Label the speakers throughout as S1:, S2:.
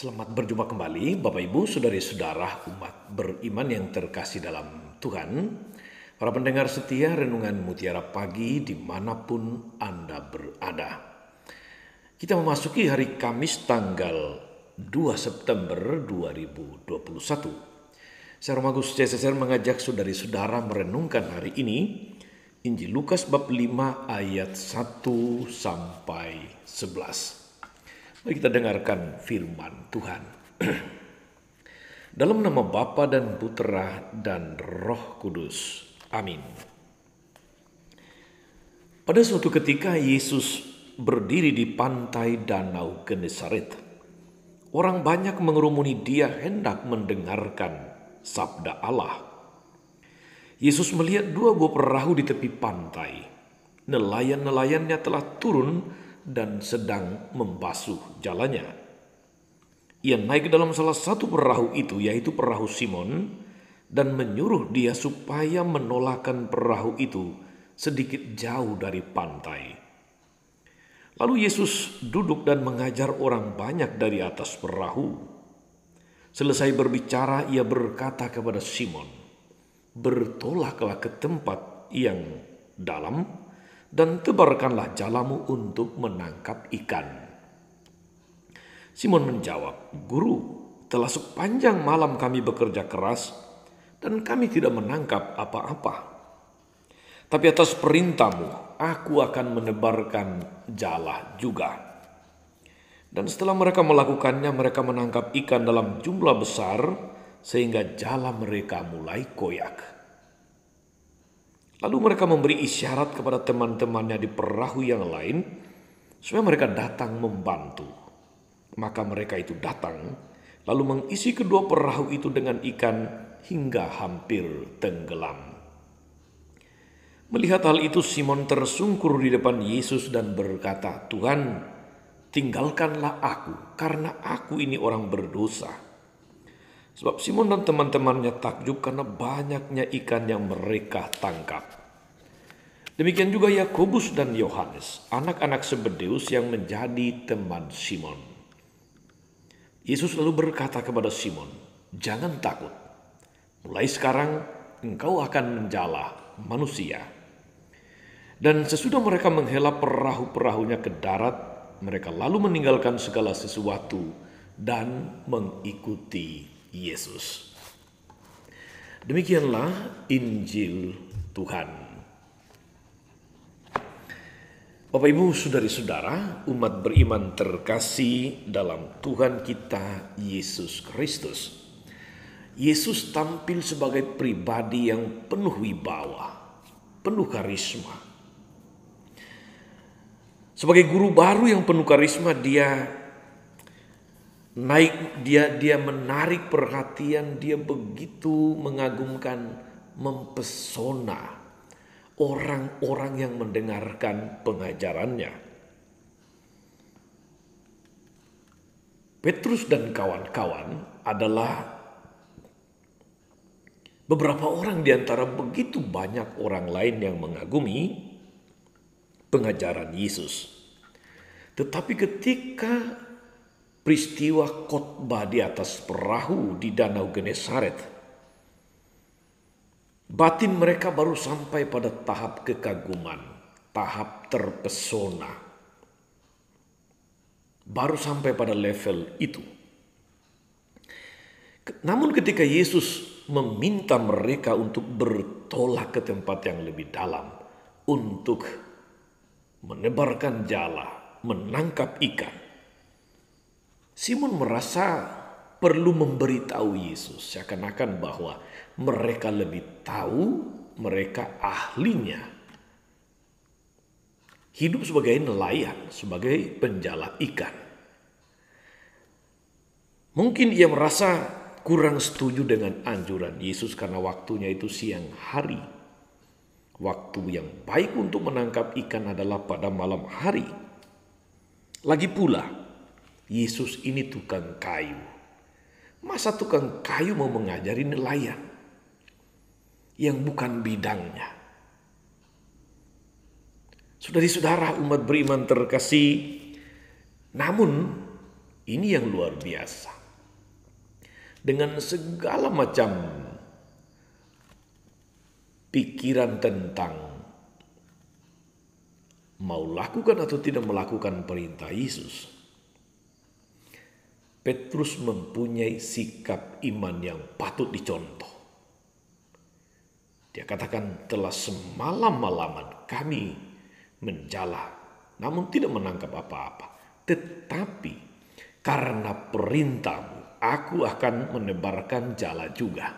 S1: Selamat berjumpa kembali Bapak Ibu, Saudari-saudara umat beriman yang terkasih dalam Tuhan. Para pendengar setia Renungan Mutiara Pagi dimanapun Anda berada. Kita memasuki hari Kamis tanggal 2 September 2021. Saya Romagus CSSR mengajak saudari-saudara merenungkan hari ini Injil Lukas bab 5 ayat 1 sampai 11. Mari kita dengarkan firman Tuhan. Dalam nama Bapa dan Putera dan Roh Kudus. Amin. Pada suatu ketika Yesus berdiri di pantai Danau Genesaret. Orang banyak mengerumuni dia hendak mendengarkan sabda Allah. Yesus melihat dua buah perahu di tepi pantai. Nelayan-nelayannya telah turun dan sedang membasuh jalannya. Ia naik ke dalam salah satu perahu itu, yaitu perahu Simon, dan menyuruh dia supaya menolakkan perahu itu sedikit jauh dari pantai. Lalu Yesus duduk dan mengajar orang banyak dari atas perahu. Selesai berbicara, ia berkata kepada Simon, "Bertolaklah ke tempat yang dalam, dan tebarkanlah jalamu untuk menangkap ikan." Simon menjawab, "Guru, telah sepanjang malam kami bekerja keras dan kami tidak menangkap apa-apa. Tapi atas perintahmu, aku akan menebarkan jala juga." Dan setelah mereka melakukannya, mereka menangkap ikan dalam jumlah besar sehingga jala mereka mulai koyak. Lalu mereka memberi isyarat kepada teman-temannya di perahu yang lain supaya mereka datang membantu. Maka mereka itu datang lalu mengisi kedua perahu itu dengan ikan hingga hampir tenggelam. Melihat hal itu, Simon tersungkur di depan Yesus dan berkata, "Tuhan, tinggalkanlah aku karena aku ini orang berdosa." Sebab Simon dan teman-temannya takjub karena banyaknya ikan yang mereka tangkap. Demikian juga Yakobus dan Yohanes, anak-anak Zebedeus yang menjadi teman Simon. Yesus lalu berkata kepada Simon, "Jangan takut. Mulai sekarang engkau akan menjala manusia." Dan sesudah mereka menghela perahu-perahunya ke darat, mereka lalu meninggalkan segala sesuatu dan mengikuti Yesus. Demikianlah Injil Tuhan. Bapak Ibu, saudari-saudara, umat beriman terkasih dalam Tuhan kita Yesus Kristus. Yesus tampil sebagai pribadi yang penuh wibawa, penuh karisma. Sebagai guru baru yang penuh karisma, dia menarik perhatian, dia begitu mengagumkan, mempesona orang-orang yang mendengarkan pengajarannya. Petrus dan kawan-kawan adalah beberapa orang di antara begitu banyak orang lain yang mengagumi pengajaran Yesus. Tetapi ketika peristiwa khotbah di atas perahu di Danau Genesaret, batin mereka baru sampai pada tahap kekaguman, tahap terpesona. Baru sampai pada level itu. Namun ketika Yesus meminta mereka untuk bertolak ke tempat yang lebih dalam, untuk menebarkan jala, menangkap ikan, Simon merasa perlu memberitahu Yesus seakan-akan bahwa mereka lebih tahu, mereka ahlinya hidup sebagai nelayan, sebagai penjala ikan. Mungkin ia merasa kurang setuju dengan anjuran Yesus karena waktunya itu siang hari. Waktu yang baik untuk menangkap ikan adalah pada malam hari. Lagi pula, Yesus ini tukang kayu. Masa tukang kayu mau mengajari nelayan yang bukan bidangnya? Saudari-saudara umat beriman terkasih, namun Ini yang luar biasa. Dengan segala macam pikiran tentang mau lakukan atau tidak melakukan perintah Yesus, Petrus mempunyai sikap iman yang patut dicontoh. Dia katakan, telah semalam-malaman kami menjala, namun tidak menangkap apa-apa. Tetapi karena perintahmu, aku akan menebarkan jala juga.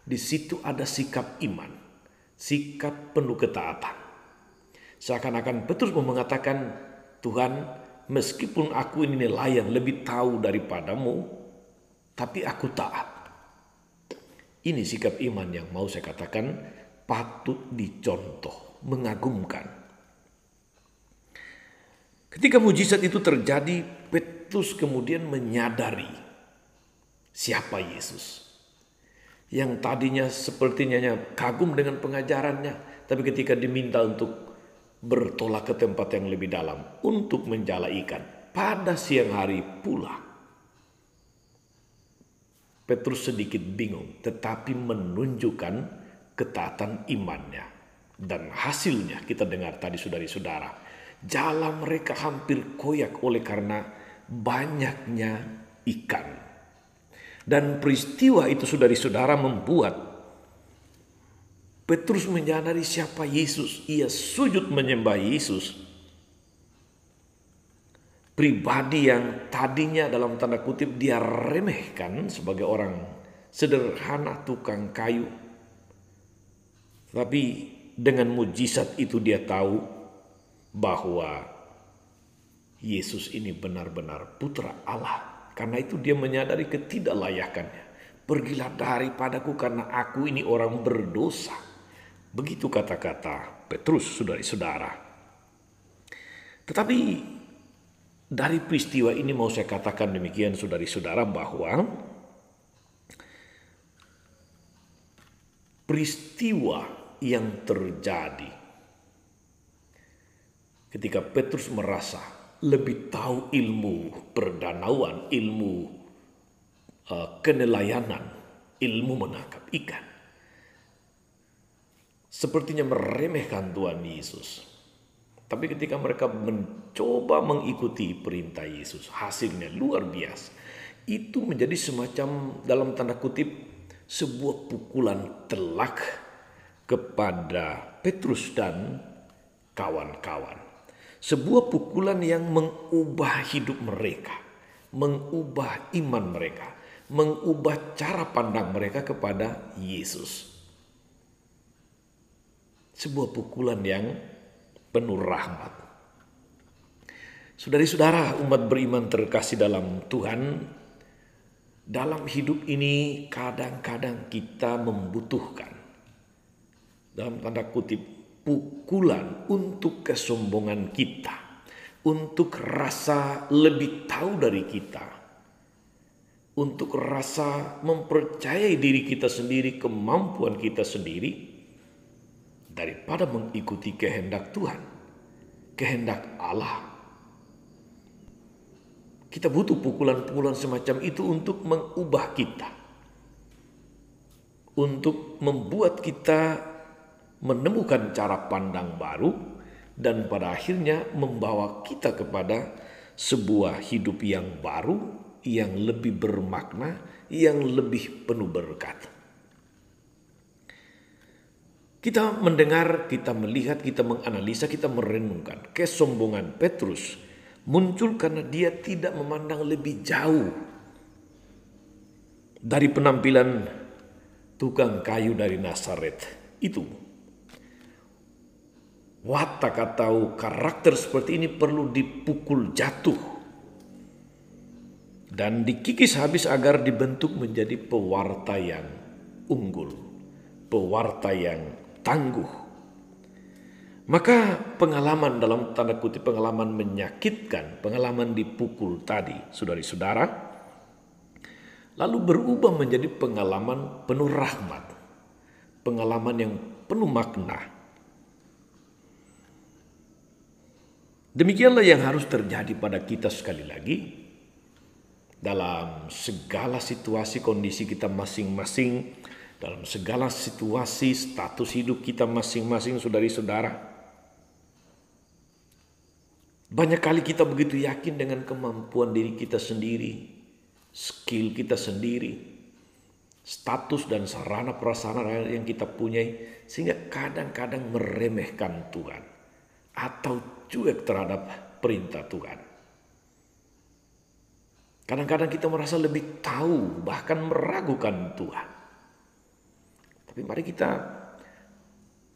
S1: Di situ ada sikap iman, sikap penuh ketaatan. Seakan-akan Petrus mau mengatakan, Tuhan, meskipun aku ini nelayan lebih tahu daripadamu, tapi aku taat. Ini sikap iman yang mau saya katakan patut dicontoh, mengagumkan. Ketika mujizat itu terjadi, Petrus kemudian menyadari siapa Yesus. Yang tadinya sepertinya kagum dengan pengajarannya, tapi ketika diminta untuk bertolak ke tempat yang lebih dalam untuk menjala ikan pada siang hari pula, Petrus sedikit bingung, tetapi menunjukkan ketaatan imannya. Dan hasilnya kita dengar tadi saudara-saudara, jala mereka hampir koyak oleh karena banyaknya ikan. Dan peristiwa itu saudara-saudara membuat Petrus menyadari siapa Yesus. Ia sujud menyembah Yesus. Pribadi yang tadinya dalam tanda kutip dia remehkan sebagai orang sederhana tukang kayu. Tapi dengan mujizat itu dia tahu bahwa Yesus ini benar-benar putra Allah. Karena itu dia menyadari ketidaklayakannya. Pergilah daripadaku karena aku ini orang berdosa. Begitu kata-kata Petrus, saudara-saudara. Tetapi dari peristiwa ini mau saya katakan demikian saudara-saudara, bahwa peristiwa yang terjadi ketika Petrus merasa lebih tahu ilmu perdanauan, ilmu kenelayanan, ilmu menangkap ikan, sepertinya meremehkan Tuhan Yesus. Tapi ketika mereka mencoba mengikuti perintah Yesus, hasilnya luar biasa. Itu menjadi semacam dalam tanda kutip sebuah pukulan telak kepada Petrus dan kawan-kawan. Sebuah pukulan yang mengubah hidup mereka, mengubah iman mereka, mengubah cara pandang mereka kepada Yesus. Sebuah pukulan yang penuh rahmat. Saudara-saudara, umat beriman terkasih dalam Tuhan, dalam hidup ini kadang-kadang kita membutuhkan, dalam tanda kutip, pukulan untuk kesombongan kita, untuk rasa lebih tahu dari kita, untuk rasa mempercayai diri kita sendiri, kemampuan kita sendiri, daripada mengikuti kehendak Tuhan, kehendak Allah. Kita butuh pukulan-pukulan semacam itu untuk mengubah kita, untuk membuat kita menemukan cara pandang baru, dan pada akhirnya membawa kita kepada sebuah hidup yang baru, yang lebih bermakna, yang lebih penuh berkat. Kita mendengar, kita melihat, kita menganalisa, kita merenungkan. Kesombongan Petrus muncul karena dia tidak memandang lebih jauh dari penampilan tukang kayu dari Nazaret itu. Watak atau karakter seperti ini perlu dipukul jatuh dan dikikis habis agar dibentuk menjadi pewarta yang unggul, pewarta yang tangguh. Maka pengalaman dalam tanda kutip, pengalaman menyakitkan, pengalaman dipukul tadi, saudara-saudara, lalu berubah menjadi pengalaman penuh rahmat, pengalaman yang penuh makna. Demikianlah yang harus terjadi pada kita sekali lagi. dalam segala situasi kondisi kita masing-masing, dalam segala situasi status hidup kita masing-masing, saudari-saudara. Banyak kali kita begitu yakin dengan kemampuan diri kita sendiri, skill kita sendiri, status dan sarana prasarana yang kita punyai, sehingga kadang-kadang meremehkan Tuhan atau cuek terhadap perintah Tuhan. Kadang-kadang kita merasa lebih tahu, bahkan meragukan Tuhan. Tapi mari kita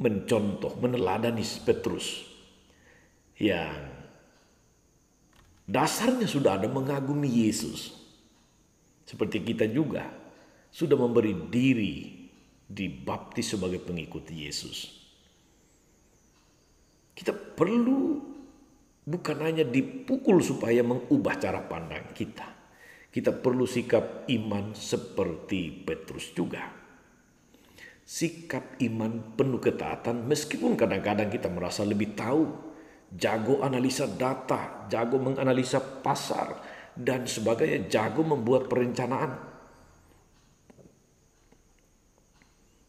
S1: mencontoh, meneladani Petrus yang dasarnya sudah ada mengagumi Yesus. Seperti kita juga sudah memberi diri dibaptis sebagai pengikut Yesus. Kita perlu bukan hanya dipukul supaya mengubah cara pandang kita. Kita perlu sikap iman seperti Petrus juga. Sikap iman penuh ketaatan meskipun kadang-kadang kita merasa lebih tahu, jago analisa data, jago menganalisa pasar, dan sebagainya, jago membuat perencanaan.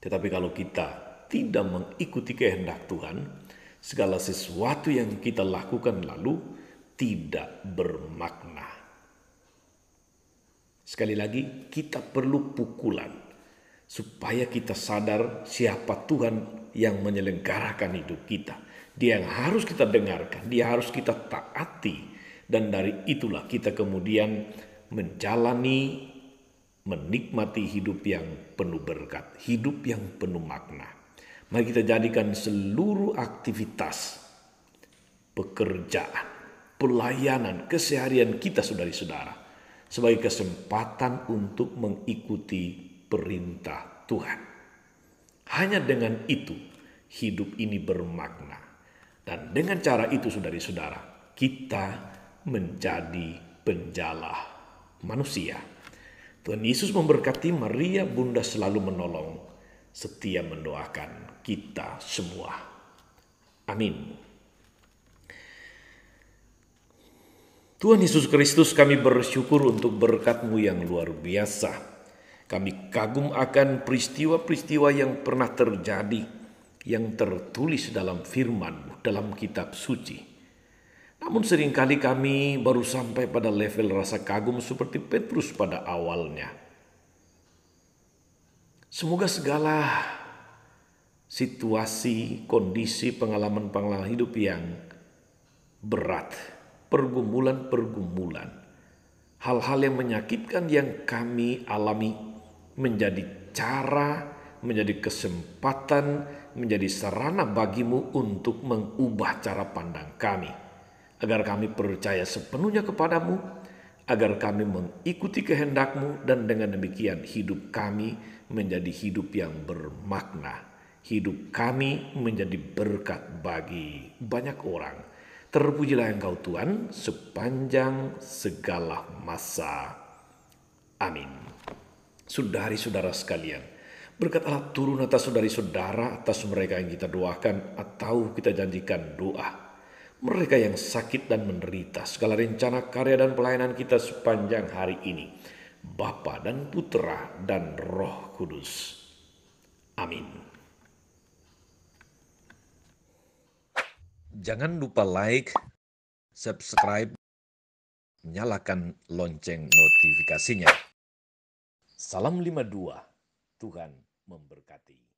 S1: Tetapi kalau kita tidak mengikuti kehendak Tuhan, segala sesuatu yang kita lakukan lalu tidak bermakna. Sekali lagi, kita perlu pukulan supaya kita sadar siapa Tuhan yang menyelenggarakan hidup kita. Dia yang harus kita dengarkan, dia harus kita taati. Dan dari itulah kita kemudian menjalani, menikmati hidup yang penuh berkat, hidup yang penuh makna. Mari kita jadikan seluruh aktivitas, pekerjaan, pelayanan, keseharian kita, saudari-saudara, sebagai kesempatan untuk mengikuti perintah Tuhan. Hanya dengan itu hidup ini bermakna. Dan dengan cara itu, saudari-saudara, kita menjadi penjala manusia. Tuhan Yesus memberkati. Maria Bunda selalu menolong, setia mendoakan kita semua. Amin. Tuhan Yesus Kristus, kami bersyukur untuk berkat-Mu yang luar biasa. Kami kagum akan peristiwa-peristiwa yang pernah terjadi, yang tertulis dalam firman-Mu, dalam kitab suci. Namun seringkali kami baru sampai pada level rasa kagum seperti Petrus pada awalnya. Semoga segala situasi, kondisi, pengalaman-pengalaman hidup yang berat, pergumulan-pergumulan, hal-hal yang menyakitkan yang kami alami menjadi cara, menjadi kesempatan, menjadi sarana bagimu untuk mengubah cara pandang kami, agar kami percaya sepenuhnya kepadamu, agar kami mengikuti kehendak-Mu, dan dengan demikian hidup kami menjadi hidup yang bermakna. Hidup kami menjadi berkat bagi banyak orang. Terpujilah Engkau Tuhan sepanjang segala masa. Amin. Saudari-saudara sekalian, berkat Allah turun atas saudari-saudara, atas mereka yang kita doakan atau kita janjikan doa. Mereka yang sakit dan menderita, segala rencana, karya, dan pelayanan kita sepanjang hari ini, Bapa dan Putra dan Roh Kudus. Amin. Jangan lupa like, subscribe, nyalakan lonceng notifikasinya. Salam 52, Tuhan memberkati.